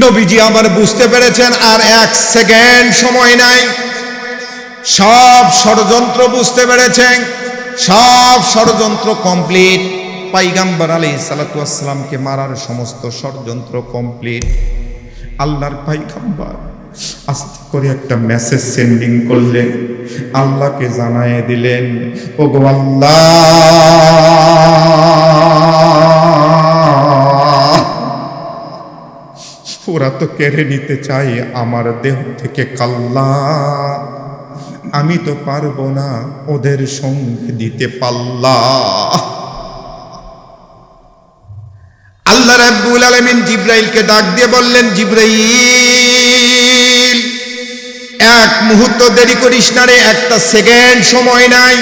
নবীজি আবার বুঝতে পেরেছেন আর 1 সেকেন্ড সময় নাই, সব ষড়যন্ত্র বুঝতে পেরেছেন, সব ষড়যন্ত্র কমপ্লিট। পয়গম্বর আলাইহিস সালাতু ওয়াস সালামকে মারার সমস্ত ষড়যন্ত্র কমপ্লিট। আল্লাহর পয়গম্বর আস্তে করে একটা মেসেজ সেন্ডিং করলেন, আল্লাহকে জানায় দিলেন, ওগো আল্লাহ, ওরা তো কেড়ে নিতে চাই আমার দেহ থেকে কাল্লা, আমি তো পারবো না ওদের সঙ্গে দিতে পাল্লা। আল্লাহ রাব্বুল আলামিন জিবরাইলকে ডাক দিয়ে বললেন, জিবরাইল, 1 মুহূর্ত দেরি করিস না রে, 1 সেকেন্ড সময় নাই।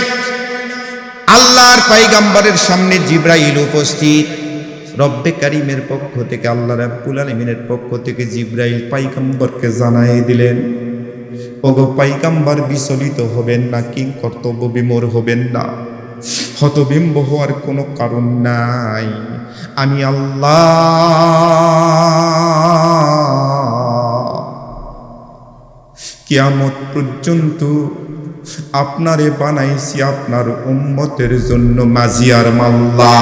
আল্লাহর পয়গম্বরের সামনে জিবরাইল উপস্থিত। রব্বে কারীমের পক্ষ থেকে, আল্লাহ রাব্বুল আলামিনের পক্ষ থেকে জিবরাইল পয়গম্বরকে জানাই দিলেন, ওগো পয়গম্বর, বিচলিত হবেন না, কিং কর্তব্য বিমূঢ় হবেন না, হতবিম্ব হওয়ার কোনো কারণ নাই। আমি আল্লাহ কিয়ামত পর্যন্ত আপনারে বানাইছি আপনার উম্মতের জন্য মাঝি আর মাল্লা।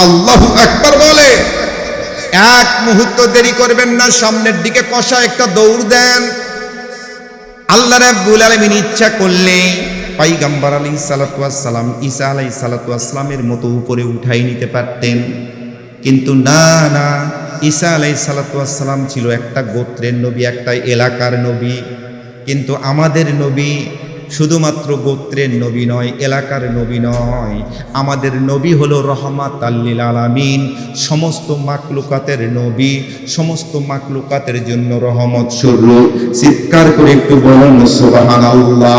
আল্লাহু আকবার বলে। 1 মুহূর্ত দেরি করবেন না, সামনের দিকে কষা একটা দৌড় দেন। আল্লাহ রাব্বুল আলামিন ইচ্ছা করলে পয়গম্বর আলাইহিস সালাতু ওয়াস সালাম ঈসা আলাইহিস সালাতু ওয়াস সালামের মতো উপরে উঠাই নিতে পারতেন, কিন্তু না না, ঈসা আলাইহিস সালাতু ওয়াস সালাম ছিল একটা গোত্রের নবী, একটা এলাকার নবী। কিন্তু আমাদের নবী শুধুমাত্র গোত্রের নবী নয়, এলাকার নবী নয়, আমাদের নবী হলো রহমাতাল লিল আলামিন, সমস্ত মাখলুকাতের নবী, সমস্ত মাখলুকাতের জন্য রহমত স্বরূপ। চিৎকার করে একটু বলুন সুবহানাল্লাহ।